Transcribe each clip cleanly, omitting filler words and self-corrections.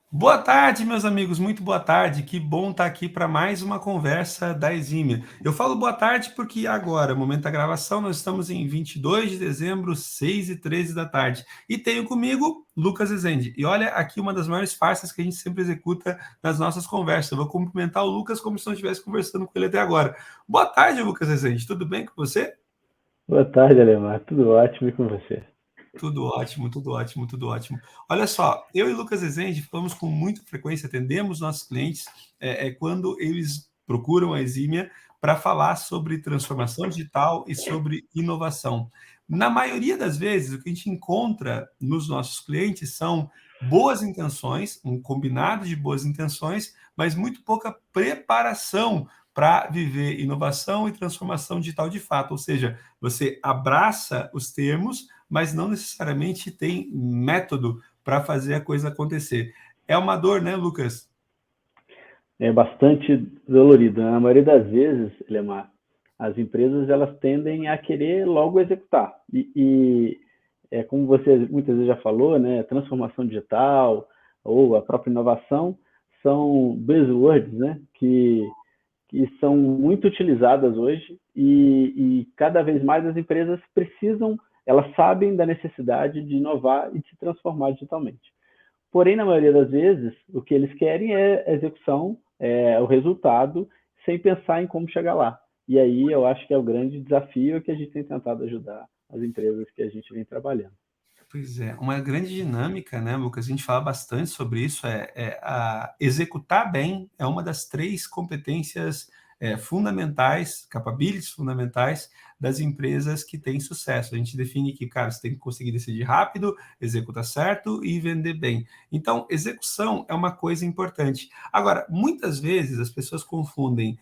Boa tarde, meus amigos, muito boa tarde. Que bom estar aqui para mais uma conversa da Exímia. Eu falo boa tarde porque agora, momento da gravação, nós estamos em 22 de dezembro, 6h13 da tarde. E tenho comigo Lucas Rezende. E olha, aqui uma das maiores farsas que a gente sempre executa nas nossas conversas. Eu vou cumprimentar o Lucas como se não estivesse conversando com ele até agora. Boa tarde, Lucas Rezende. Tudo bem com você? Boa tarde, Alemar. Tudo ótimo e com você? Tudo ótimo, tudo ótimo, tudo ótimo. Olha só, eu e Lucas Rezende falamos com muita frequência, atendemos nossos clientes quando eles procuram a Exímia para falar sobre transformação digital e sobre inovação. Na maioria das vezes, o que a gente encontra nos nossos clientes são boas intenções, um combinado de boas intenções, mas muito pouca preparação para viver inovação e transformação digital de fato. Ou seja, você abraça os termos, mas não necessariamente tem método para fazer a coisa acontecer. É uma dor, né, Lucas? É bastante dolorido. Na maioria das vezes, Alemar, as empresas elas tendem a querer logo executar. É como você muitas vezes já falou, né? Transformação digital ou a própria inovação são buzzwords, né? Que são muito utilizadas hoje e cada vez mais as empresas precisam, elas sabem da necessidade de inovar e de se transformar digitalmente. Porém, na maioria das vezes, o que eles querem é a execução, é o resultado, sem pensar em como chegar lá. E aí eu acho que é o grande desafio que a gente tem tentado ajudar as empresas que a gente vem trabalhando. Pois é, uma grande dinâmica, né, Lucas? A gente fala bastante sobre isso, a executar bem é uma das três competências fundamentais, capabilities fundamentais das empresas que têm sucesso. A gente define que, cara, você tem que conseguir decidir rápido, executar certo e vender bem. Então, execução é uma coisa importante. Agora, muitas vezes as pessoas confundem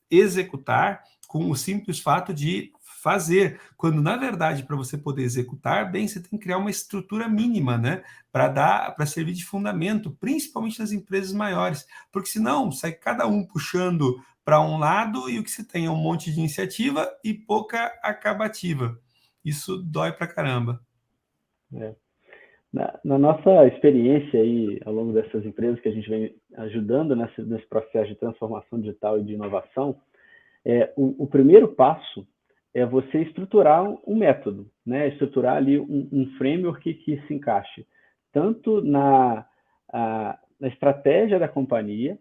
executar com o simples fato de fazer, quando na verdade para você poder executar bem, você tem que criar uma estrutura mínima, né, para servir de fundamento, principalmente nas empresas maiores, porque senão sai cada um puxando para um lado e o que se tem é um monte de iniciativa e pouca acabativa. Isso dói para caramba. Né? Na nossa experiência aí, ao longo dessas empresas que a gente vem ajudando nesse processo de transformação digital e de inovação, o primeiro passo é você estruturar um método, né? Estruturar ali um framework que se encaixe tanto na estratégia da companhia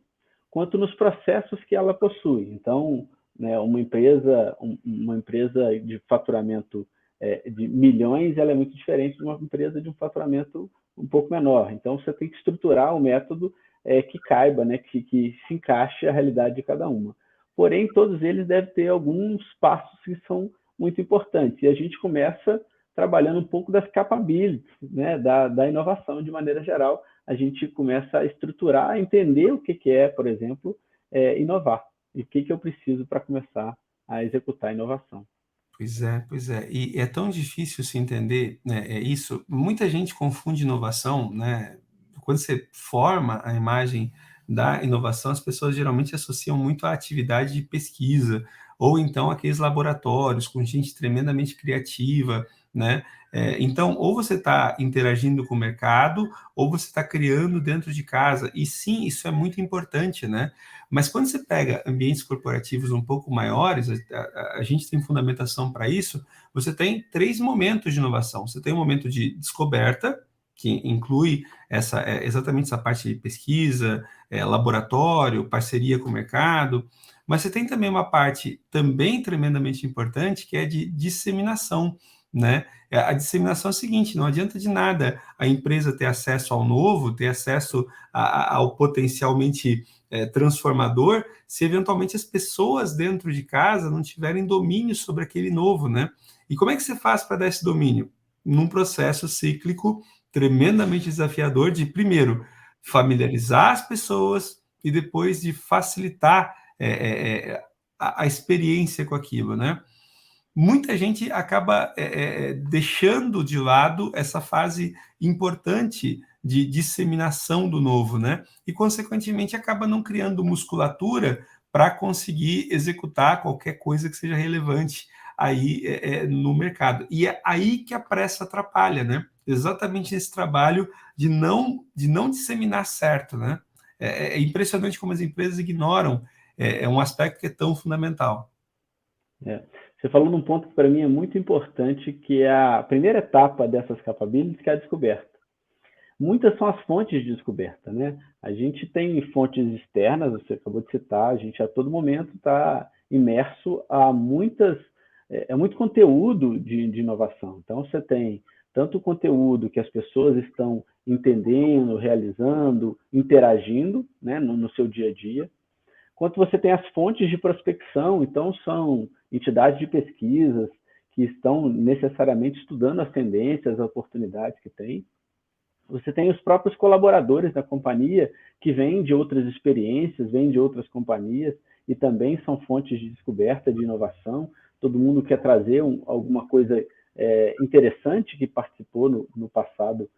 quanto nos processos que ela possui. Então, né, uma empresa de faturamento de milhões, ela é muito diferente de uma empresa de um faturamento um pouco menor. Então, você tem que estruturar um método que caiba, né, que se encaixe a realidade de cada uma. Porém, todos eles devem ter alguns passos que são muito importantes. E a gente começa trabalhando um pouco das capabilities, né, da inovação de maneira geral. A gente começa a estruturar, a entender o que é, por exemplo, inovar. E o que eu preciso para começar a executar a inovação. Pois é, pois é. E é tão difícil se entender, né, isso. Muita gente confunde inovação, né? Quando você forma a imagem da inovação, as pessoas geralmente associam muito à atividade de pesquisa, ou então aqueles laboratórios com gente tremendamente criativa, né? Então, ou você está interagindo com o mercado, ou você está criando dentro de casa. E sim, isso é muito importante, né? Mas quando você pega ambientes corporativos um pouco maiores, a gente tem fundamentação para isso, você tem três momentos de inovação. Você tem um momento de descoberta, que inclui exatamente essa parte de pesquisa, laboratório, parceria com o mercado, mas você tem também uma parte também tremendamente importante, que é de disseminação, né? A disseminação é o seguinte, não adianta de nada a empresa ter acesso ao novo, ter acesso ao potencialmente transformador, se eventualmente as pessoas dentro de casa não tiverem domínio sobre aquele novo, né? E como é que você faz para dar esse domínio? Num processo cíclico tremendamente desafiador de, primeiro, familiarizar as pessoas e depois de facilitar a experiência com aquilo, né? Muita gente acaba deixando de lado essa fase importante de disseminação do novo, né? E, consequentemente, acaba não criando musculatura para conseguir executar qualquer coisa que seja relevante. aí no mercado. E é aí que a pressa atrapalha, né? Exatamente esse trabalho de não disseminar certo, né? É impressionante como as empresas ignoram um aspecto que é tão fundamental. Você falou num ponto que para mim é muito importante, que é a primeira etapa dessas capabilities, que é a descoberta. Muitas são as fontes de descoberta, né? A gente tem fontes externas, você acabou de citar, a gente a todo momento está imerso a muito conteúdo de inovação. Então, você tem tanto o conteúdo que as pessoas estão entendendo, realizando, interagindo, né, no seu dia a dia, quanto você tem as fontes de prospecção, então são entidades de pesquisas que estão necessariamente estudando as tendências, as oportunidades que tem. Você tem os próprios colaboradores da companhia que vêm de outras experiências, vêm de outras companhias e também são fontes de descoberta, de inovação. Todo mundo quer trazer alguma coisa interessante que participou no passado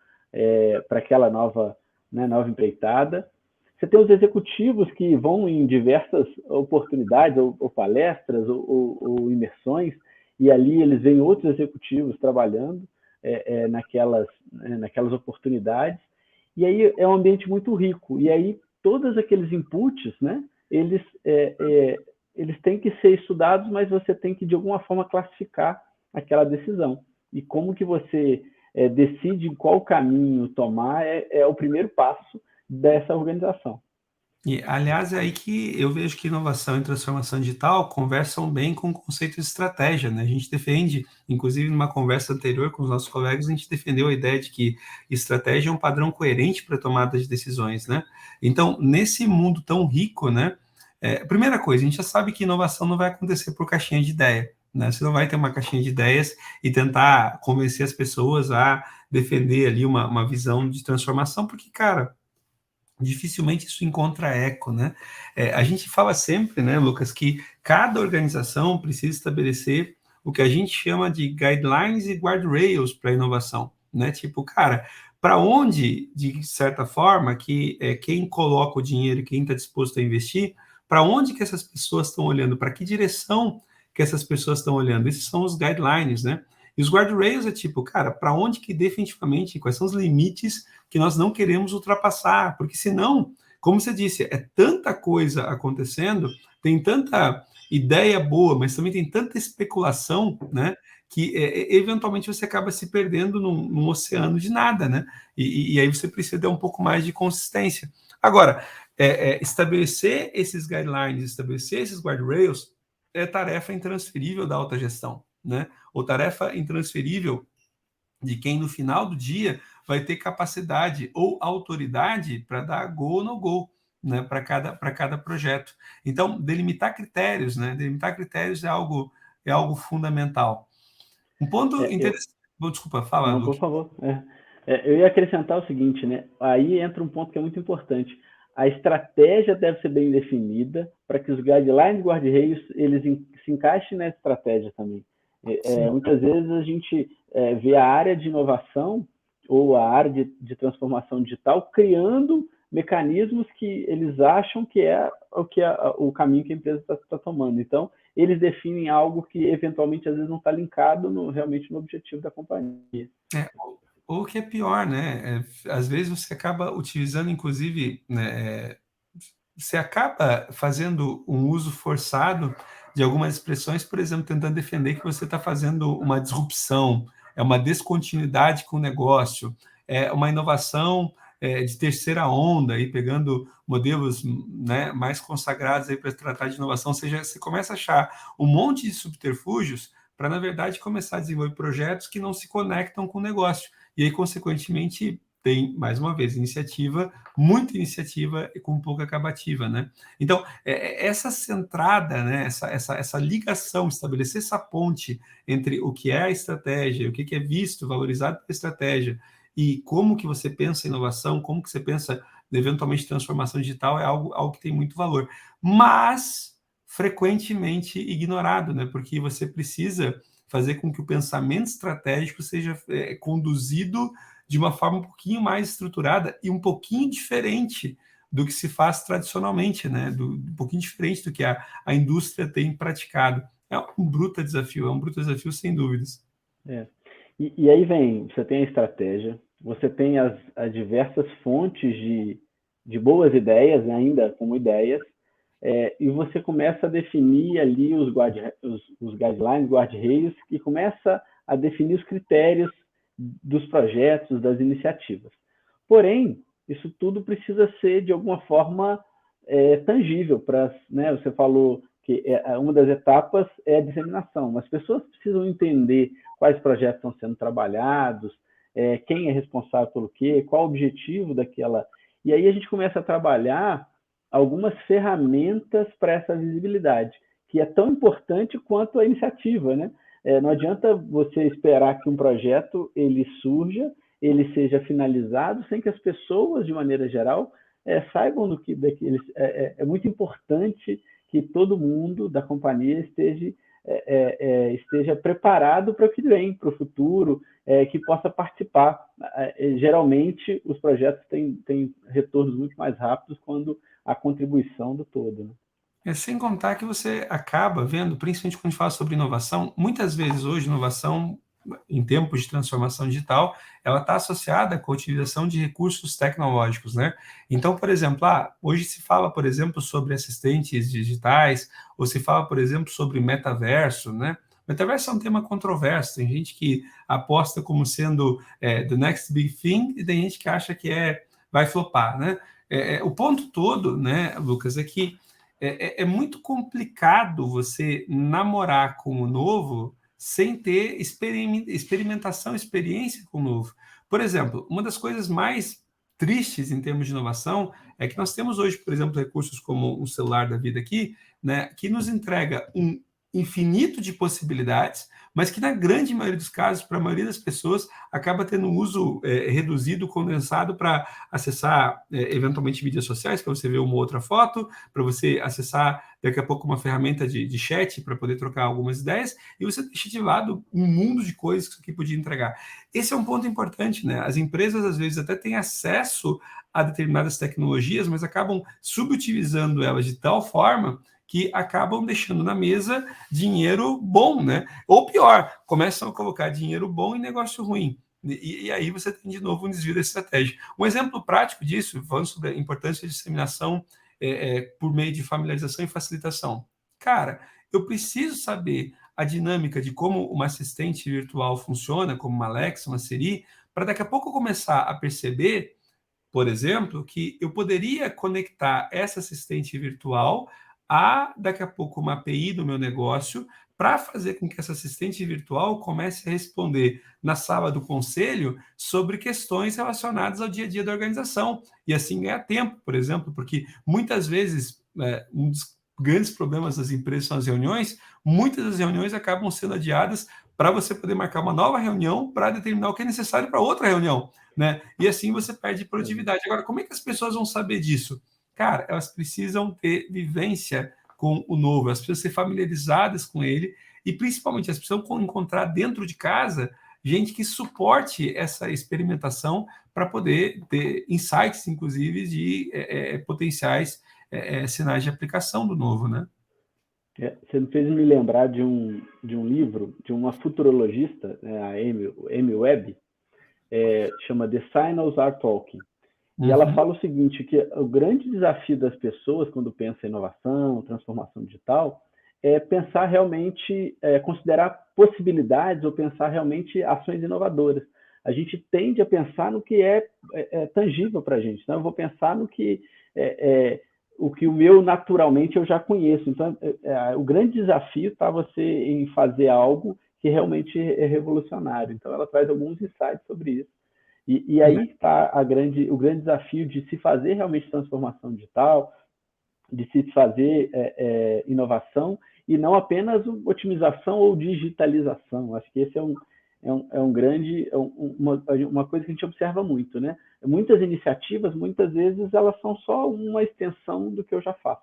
para aquela nova empreitada. Você tem os executivos que vão em diversas oportunidades, ou palestras, ou imersões, e ali eles veem outros executivos trabalhando naquelas oportunidades. E aí é um ambiente muito rico. E aí todos aqueles inputs, né, eles têm que ser estudados, mas você tem que, de alguma forma, classificar aquela decisão. E como que você decide qual caminho tomar é o primeiro passo dessa organização. E, aliás, é aí que eu vejo que inovação e transformação digital conversam bem com o conceito de estratégia, né? A gente defende, inclusive numa conversa anterior com os nossos colegas, a gente defendeu a ideia de que estratégia é um padrão coerente para tomada de decisões, né? Então, nesse mundo tão rico, né? Primeira coisa, a gente já sabe que inovação não vai acontecer por caixinha de ideia, né? Você não vai ter uma caixinha de ideias e tentar convencer as pessoas a defender ali uma visão de transformação, porque, cara, dificilmente isso encontra eco, né? A gente fala sempre, né, Lucas, que cada organização precisa estabelecer o que a gente chama de guidelines e guardrails para a inovação, né? Tipo, cara, para onde, de certa forma, que quem coloca o dinheiro e quem está disposto a investir, para onde que essas pessoas estão olhando, para que direção que essas pessoas estão olhando? Esses são os guidelines, né? E os guardrails é tipo, cara, para onde que definitivamente, quais são os limites que nós não queremos ultrapassar, porque senão, como você disse, é tanta coisa acontecendo, tem tanta ideia boa, mas também tem tanta especulação, né, que eventualmente você acaba se perdendo num oceano de nada, né, e aí você precisa ter um pouco mais de consistência. Agora, estabelecer esses guidelines, estabelecer esses guardrails, é tarefa intransferível da alta gestão, né, ou tarefa intransferível de quem no final do dia vai ter capacidade ou autoridade para dar go ou no go, né, para cada projeto. Então, delimitar critérios, né? Delimitar critérios é algo fundamental. Um ponto Eu, interessante. Bom, desculpa, fala, não, por Luke. favor. Eu ia acrescentar o seguinte, né? Aí entra um ponto que é muito importante. A estratégia deve ser bem definida para que os guidelines guarda-reios eles se encaixem na estratégia também. Muitas vezes a gente vê a área de inovação ou a área de transformação digital criando mecanismos que eles acham que é o caminho que a empresa está tomando. Então, eles definem algo que eventualmente às vezes não está linkado realmente no objetivo da companhia. É, ou o que é pior, né? Às vezes você acaba utilizando, inclusive, né, você acaba fazendo um uso forçado de algumas expressões, por exemplo, tentando defender que você está fazendo uma disrupção, é uma descontinuidade com o negócio, é uma inovação de terceira onda, aí pegando modelos, né, mais consagrados para tratar de inovação, ou seja, você começa a achar um monte de subterfúgios para, na verdade, começar a desenvolver projetos que não se conectam com o negócio. E aí, consequentemente, tem, mais uma vez, muita iniciativa e com pouca acabativa, né? Então, essa centrada, né, essa ligação, estabelecer essa ponte entre o que é a estratégia, o que é visto, valorizado pela estratégia, e como que você pensa inovação, como que você pensa, eventualmente, transformação digital, é algo que tem muito valor. Mas, frequentemente ignorado, né? Porque você precisa fazer com que o pensamento estratégico seja conduzido de uma forma um pouquinho mais estruturada e um pouquinho diferente do que se faz tradicionalmente, né? Um pouquinho diferente do que a indústria tem praticado. é um bruto desafio sem dúvidas. É. E aí vem, você tem a estratégia, você tem as diversas fontes de boas ideias, né, ainda como ideias, e você começa a definir ali os guidelines, guarda-reios, que começa a definir os critérios dos projetos, das iniciativas. Porém, isso tudo precisa ser, de alguma forma, tangível. Né, você falou que uma das etapas é a disseminação. As pessoas precisam entender quais projetos estão sendo trabalhados, quem é responsável pelo quê, qual o objetivo daquela. E aí a gente começa a trabalhar algumas ferramentas para essa visibilidade, que é tão importante quanto a iniciativa, né? Não adianta você esperar que um projeto ele surja, ele seja finalizado, sem que as pessoas, de maneira geral, saibam do que daqueles. É muito importante que todo mundo da companhia esteja preparado para o que vem, para o futuro, que possa participar. Geralmente, os projetos têm retornos muito mais rápidos quando a contribuição do todo. Né? Sem contar que você acaba vendo, principalmente quando a gente fala sobre inovação, muitas vezes hoje inovação, em tempos de transformação digital, ela está associada com a utilização de recursos tecnológicos, né? Então, por exemplo, hoje se fala, por exemplo, sobre assistentes digitais, ou se fala, por exemplo, sobre metaverso, né? Metaverso é um tema controverso, tem gente que aposta como sendo the next big thing, e tem gente que acha que vai flopar, né? O ponto todo, né, Lucas, é que é muito complicado você namorar com o novo sem ter experimentação, experiência com o novo. Por exemplo, uma das coisas mais tristes em termos de inovação é que nós temos hoje, por exemplo, recursos como um celular da vida aqui, né, que nos entrega um infinito de possibilidades, mas que na grande maioria dos casos, para a maioria das pessoas, acaba tendo um uso reduzido, condensado para acessar eventualmente mídias sociais, para você ver uma outra foto, para você acessar daqui a pouco uma ferramenta de chat para poder trocar algumas ideias, e você deixa de lado um mundo de coisas que isso aqui podia entregar. Esse é um ponto importante, né? As empresas às vezes até têm acesso a determinadas tecnologias, mas acabam subutilizando elas de tal forma que acabam deixando na mesa dinheiro bom, né? Ou pior, começam a colocar dinheiro bom em negócio ruim. E aí você tem de novo um desvio da estratégia. Um exemplo prático disso, falando sobre a importância de disseminação por meio de familiarização e facilitação. Cara, eu preciso saber a dinâmica de como uma assistente virtual funciona, como uma Alexa, uma Siri, para daqui a pouco eu começar a perceber, por exemplo, que eu poderia conectar essa assistente virtual daqui a pouco, uma API do meu negócio para fazer com que essa assistente virtual comece a responder na sala do conselho sobre questões relacionadas ao dia a dia da organização e assim ganhar tempo, por exemplo, porque muitas vezes um dos grandes problemas das empresas são as reuniões, muitas das reuniões acabam sendo adiadas para você poder marcar uma nova reunião para determinar o que é necessário para outra reunião, né? E assim você perde produtividade. Agora, como é que as pessoas vão saber disso? Cara, elas precisam ter vivência com o novo, elas precisam ser familiarizadas com ele e, principalmente, elas precisam encontrar dentro de casa gente que suporte essa experimentação para poder ter insights, inclusive, de potenciais sinais de aplicação do novo, né? Você me fez me lembrar de um livro de uma futurologista, né, a Amy Webb, chama The Signals Are Talking. E ela fala o seguinte, que o grande desafio das pessoas quando pensa em inovação, transformação digital, é pensar realmente, considerar possibilidades ou pensar realmente ações inovadoras. A gente tende a pensar no que é tangível para a gente. Então, eu vou pensar no que o que o meu naturalmente eu já conheço. Então, o grande desafio está você em fazer algo que realmente é revolucionário. Então, ela traz alguns insights sobre isso. E aí está o grande desafio de se fazer realmente transformação digital, de se fazer inovação, e não apenas otimização ou digitalização. Acho que esse uma coisa que a gente observa muito, né? Muitas iniciativas, muitas vezes, elas são só uma extensão do que eu já faço.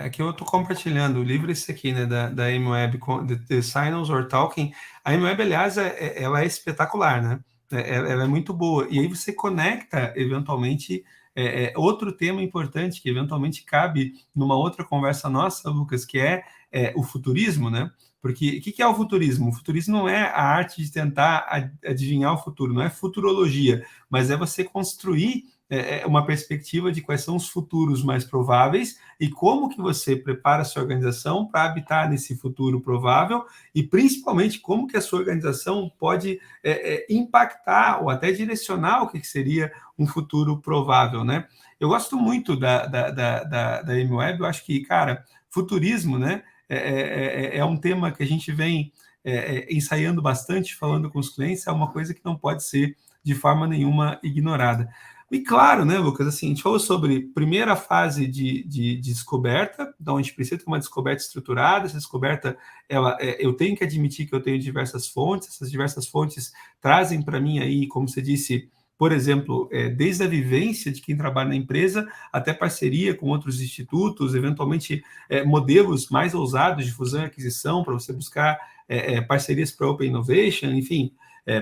Aqui eu estou compartilhando o livro esse aqui, né, da Amy Webb, The Signals or Talking. A Amy Webb, aliás, ela é espetacular, né? Ela é muito boa. E aí você conecta, eventualmente, Outro tema importante que eventualmente cabe numa outra conversa nossa, Lucas, que é o futurismo, né? Porque o que é o futurismo? O futurismo não é a arte de tentar adivinhar o futuro, não é futurologia, mas é você construir uma perspectiva de quais são os futuros mais prováveis e como que você prepara a sua organização para habitar nesse futuro provável e, principalmente, como que a sua organização pode impactar ou até direcionar o que seria um futuro provável, né? Eu gosto muito da MWeb, eu acho que, cara, futurismo, né, é um tema que a gente vem ensaiando bastante, falando com os clientes, é uma coisa que não pode ser de forma nenhuma ignorada. E claro, né, Lucas, assim, a gente falou sobre primeira fase de descoberta, então a gente precisa ter uma descoberta estruturada, essa descoberta, eu tenho que admitir que eu tenho diversas fontes, essas diversas fontes trazem para mim aí, como você disse, por exemplo, desde a vivência de quem trabalha na empresa, até parceria com outros institutos, eventualmente modelos mais ousados de fusão e aquisição, para você buscar parcerias para Open Innovation, enfim,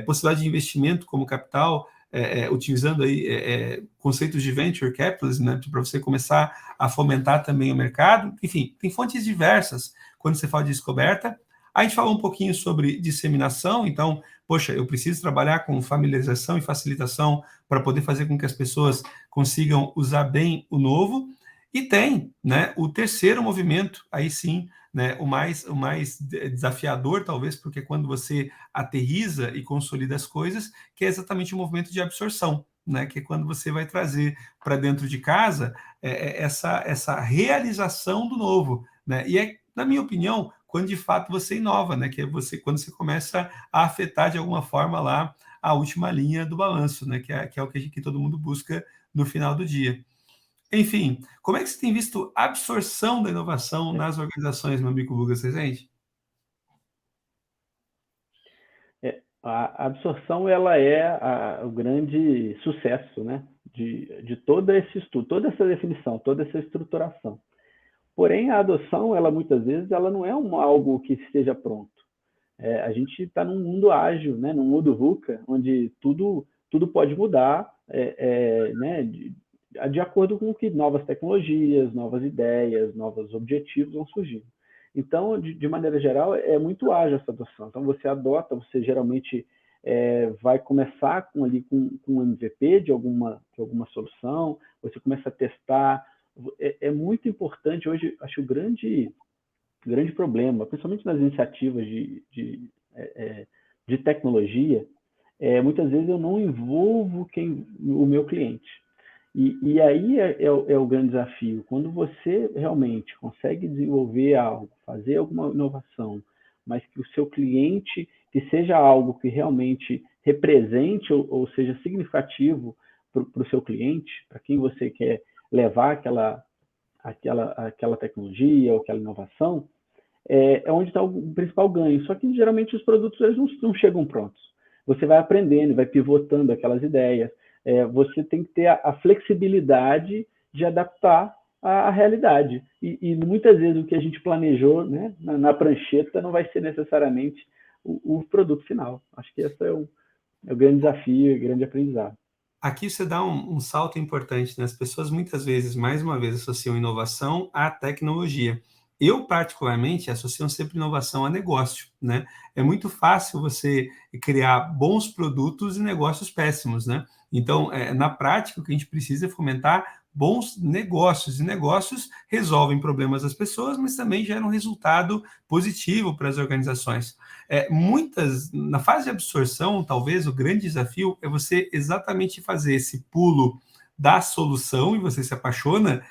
possibilidade de investimento como capital, utilizando aí conceitos de venture capitalism, né, para você começar a fomentar também o mercado. Enfim, tem fontes diversas quando você fala de descoberta. A gente falou um pouquinho sobre disseminação, então, poxa, eu preciso trabalhar com familiarização e facilitação para poder fazer com que as pessoas consigam usar bem o novo. E tem, né, o terceiro movimento, aí sim, né, o mais desafiador, talvez, porque quando você aterriza e consolida as coisas, que é exatamente o movimento de absorção, né, que é quando você vai trazer para dentro de casa essa realização do novo, né, e na minha opinião, quando de fato você inova, né, que é quando você começa a afetar de alguma forma lá a última linha do balanço, né, que é o que todo mundo busca no final do dia. Enfim, como é que você tem visto a absorção da inovação nas organizações, meu amigo Lucas Rezende? A absorção ela é o grande sucesso, né, de todo esse estudo, toda essa definição, toda essa estruturação. Porém, a adoção, ela muitas vezes, ela não é algo que esteja pronto. A gente está num mundo ágil, né, num mundo VUCA, onde tudo pode mudar, né, de acordo com que novas tecnologias, novas ideias, novos objetivos vão surgindo. Então, de maneira geral, é muito ágil essa adoção. Então, você adota, você geralmente vai começar com um MVP de alguma solução, você começa a testar. É muito importante hoje, acho, o grande problema, principalmente nas iniciativas de tecnologia, muitas vezes eu não envolvo o meu cliente. E aí é o grande desafio. Quando você realmente consegue desenvolver algo, fazer alguma inovação, mas que o seu cliente, que seja algo que realmente represente ou seja significativo para o seu cliente, para quem você quer levar aquela tecnologia ou aquela inovação, onde está o principal ganho. Só que geralmente os produtos eles não chegam prontos. Você vai aprendendo, vai pivotando aquelas ideias. Você tem que ter a flexibilidade de adaptar à realidade. E muitas vezes o que a gente planejou, né, na prancheta não vai ser necessariamente o produto final. Acho que esse é o grande desafio, o grande aprendizado. Aqui você dá um salto importante, né? As pessoas muitas vezes, mais uma vez, associam inovação à tecnologia. Eu, particularmente, associo sempre inovação a negócio, né? É muito fácil você criar bons produtos e negócios péssimos, né? Então, na prática, o que a gente precisa é fomentar bons negócios, e negócios resolvem problemas das pessoas, mas também geram um resultado positivo para as organizações. Na fase de absorção, talvez o grande desafio é você exatamente fazer esse pulo da solução e você se apaixona.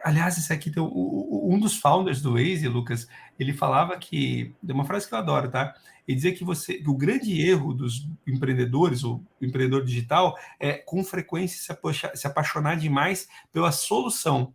Aliás, esse aqui tem um dos founders do Waze, Lucas, ele falava que, é uma frase que eu adoro, tá? Ele dizia que que o grande erro dos empreendedores, o empreendedor digital, é com frequência se apaixonar demais pela solução,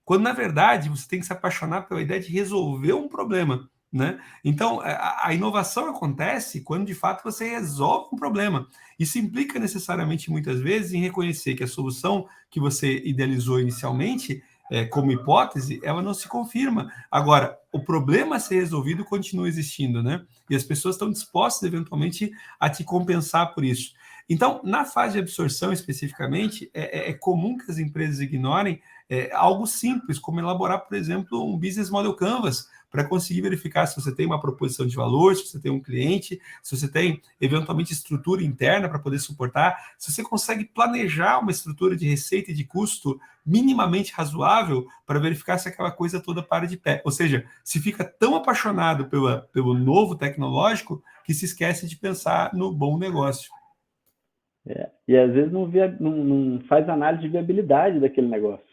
quando na verdade você tem que se apaixonar pela ideia de resolver um problema, né? Então, a inovação acontece quando de fato você resolve um problema. Isso implica necessariamente, muitas vezes, em reconhecer que a solução que você idealizou inicialmente, como hipótese, ela não se confirma. Agora, o problema a ser resolvido continua existindo, né? E as pessoas estão dispostas, eventualmente, a te compensar por isso. Então, na fase de absorção especificamente, é comum que as empresas ignorem algo simples, como elaborar, por exemplo, um Business Model Canvas, para conseguir verificar se você tem uma proposição de valor, se você tem um cliente, se você tem, eventualmente, estrutura interna para poder suportar, se você consegue planejar uma estrutura de receita e de custo minimamente razoável para verificar se aquela coisa toda para de pé. Ou seja, se fica tão apaixonado pelo novo tecnológico que se esquece de pensar no bom negócio. E às vezes não faz análise de viabilidade daquele negócio.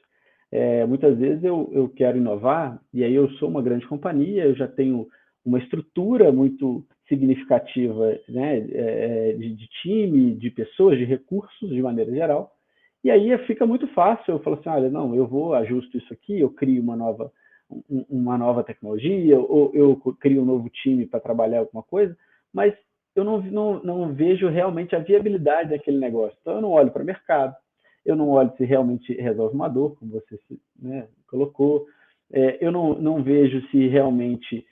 Muitas vezes eu quero inovar, e aí eu sou uma grande companhia, eu já tenho uma estrutura muito significativa, né, de time, de pessoas, de recursos, de maneira geral, e aí fica muito fácil, eu falo assim, olha, não, eu vou, ajusto isso aqui, eu crio uma nova tecnologia, ou eu crio um novo time para trabalhar alguma coisa, mas eu não vejo realmente a viabilidade daquele negócio. Então, eu não olho para o mercado, eu não olho se realmente resolve uma dor, como você, né, colocou, eu não vejo se realmente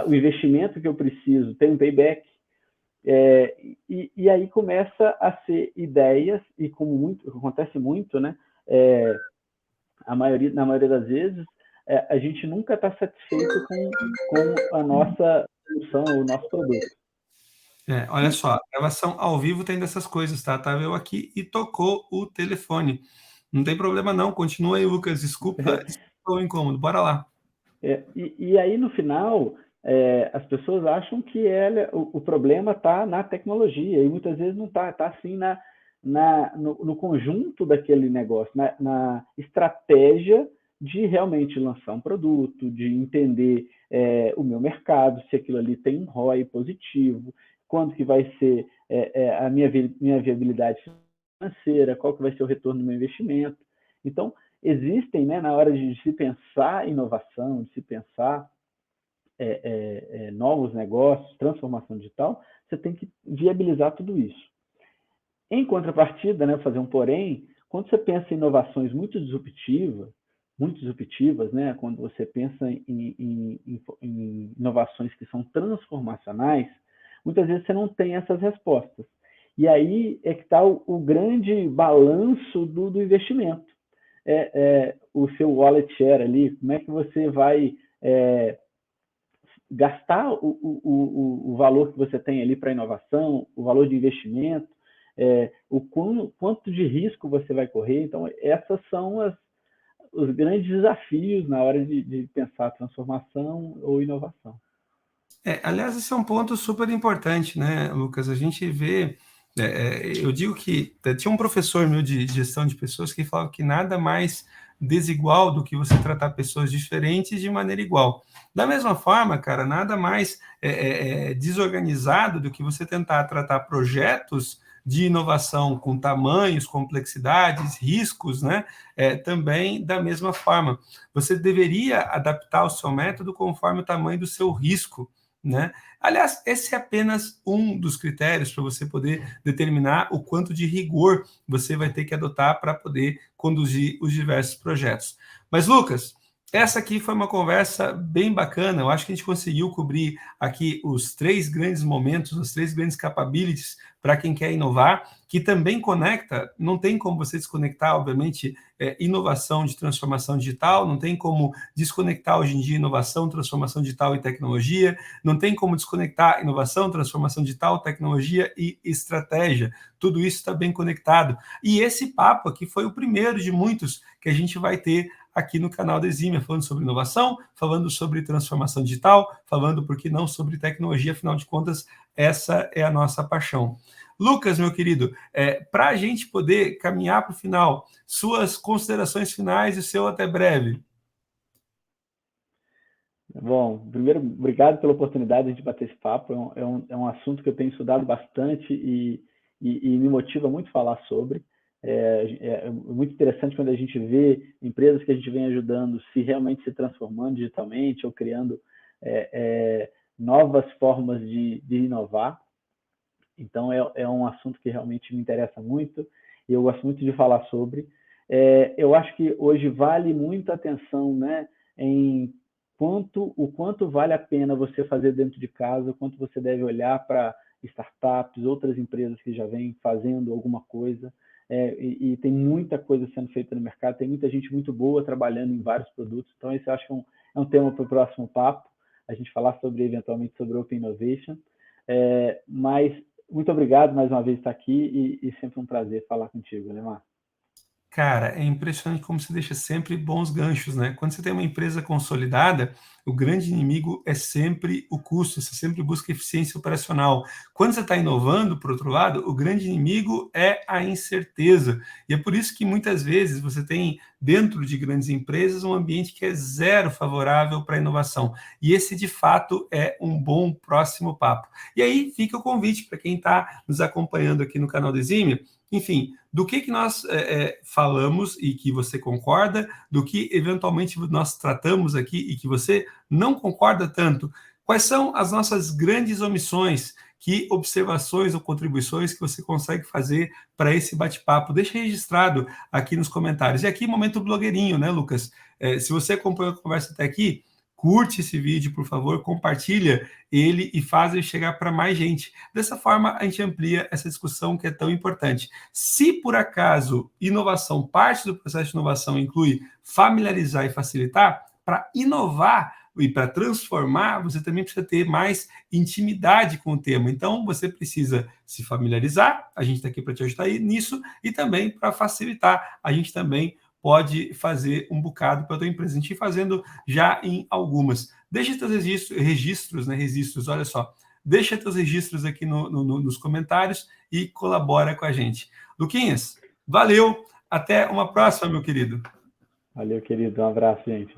o investimento que eu preciso tem um payback, e aí começa a ser ideias, e como acontece muito, né, na maioria das vezes, a gente nunca está satisfeito com a nossa solução, o nosso produto. Olha só, a gravação ao vivo tem dessas coisas, tá? Tava eu aqui e tocou o telefone. Não tem problema não, continua aí, Lucas, desculpa o incômodo, bora lá. E aí, no final, as pessoas acham que o problema está na tecnologia, e muitas vezes não está, está sim no conjunto daquele negócio, na estratégia de realmente lançar um produto, de entender o meu mercado, se aquilo ali tem um ROI positivo, quando que vai ser a minha viabilidade financeira, qual que vai ser o retorno do meu investimento. Então, existem, né, na hora de se pensar inovação, de se pensar novos negócios, transformação digital, você tem que viabilizar tudo isso. Em contrapartida, né, fazer um porém, quando você pensa em inovações muito disruptivas, né, quando você pensa em inovações que são transformacionais, muitas vezes você não tem essas respostas. E aí é que está o grande balanço do investimento. O seu wallet share ali, como é que você vai gastar o valor que você tem ali para inovação, o valor de investimento, o quanto de risco você vai correr. Então, essas são os grandes desafios na hora de pensar transformação ou inovação. Aliás, esse é um ponto super importante, né, Lucas? A gente vê, eu digo que tinha um professor meu de gestão de pessoas que falava que nada mais desigual do que você tratar pessoas diferentes de maneira igual. Da mesma forma, cara, nada mais desorganizado do que você tentar tratar projetos de inovação com tamanhos, complexidades, riscos, né? Também da mesma forma. Você deveria adaptar o seu método conforme o tamanho do seu risco, né? Aliás, esse é apenas um dos critérios para você poder determinar o quanto de rigor você vai ter que adotar para poder conduzir os diversos projetos. Mas, Lucas, essa aqui foi uma conversa bem bacana. Eu acho que a gente conseguiu cobrir aqui os 3 grandes momentos, os 3 grandes capabilities para quem quer inovar, que também conecta, não tem como você desconectar, obviamente, inovação de transformação digital, não tem como desconectar hoje em dia inovação, transformação digital e tecnologia, não tem como desconectar inovação, transformação digital, tecnologia e estratégia. Tudo isso está bem conectado. E esse papo aqui foi o primeiro de muitos que a gente vai ter aqui no canal da Exímia, falando sobre inovação, falando sobre transformação digital, falando, por que não, sobre tecnologia, afinal de contas, essa é a nossa paixão. Lucas, meu querido, para a gente poder caminhar para o final, suas considerações finais e o seu até breve. Bom, primeiro, obrigado pela oportunidade de bater esse papo. É um assunto que eu tenho estudado bastante e me motiva muito falar sobre. É muito interessante quando a gente vê empresas que a gente vem ajudando se realmente se transformando digitalmente ou criando novas formas de inovar. Então, é um assunto que realmente me interessa muito e eu gosto muito de falar sobre. Eu acho que hoje vale muita atenção, né, em o quanto vale a pena você fazer dentro de casa, o quanto você deve olhar para startups, outras empresas que já vêm fazendo alguma coisa, e tem muita coisa sendo feita no mercado, tem muita gente muito boa trabalhando em vários produtos, então esse eu acho que é um tema para o próximo papo, a gente falar eventualmente sobre Open Innovation, mas muito obrigado mais uma vez por estar aqui e sempre um prazer falar contigo, Lemar. Cara, é impressionante como você deixa sempre bons ganchos, né? Quando você tem uma empresa consolidada, o grande inimigo é sempre o custo, você sempre busca eficiência operacional. Quando você está inovando, por outro lado, o grande inimigo é a incerteza. E é por isso que muitas vezes você tem, dentro de grandes empresas, um ambiente que é zero favorável para a inovação. E esse, de fato, é um bom próximo papo. E aí fica o convite para quem está nos acompanhando aqui no canal do Exímio, enfim, do que nós falamos e que você concorda, do que eventualmente nós tratamos aqui e que você não concorda tanto. Quais são as nossas grandes omissões? Que observações ou contribuições que você consegue fazer para esse bate-papo? Deixa registrado aqui nos comentários. E aqui, momento blogueirinho, né, Lucas? Se você acompanhou a conversa até aqui, curte esse vídeo, por favor, compartilha ele e faz ele chegar para mais gente. Dessa forma, a gente amplia essa discussão que é tão importante. Se, por acaso, inovação, parte do processo de inovação inclui familiarizar e facilitar, para inovar e para transformar, você também precisa ter mais intimidade com o tema. Então, você precisa se familiarizar, a gente está aqui para te ajudar nisso, e também para facilitar, a gente também pode fazer um bocado para a tua empresa. A gente fazendo já em algumas. Deixa teus registros, olha só. Deixa teus registros aqui nos comentários e colabora com a gente. Luquinhas, valeu. Até uma próxima, meu querido. Valeu, querido. Um abraço, gente.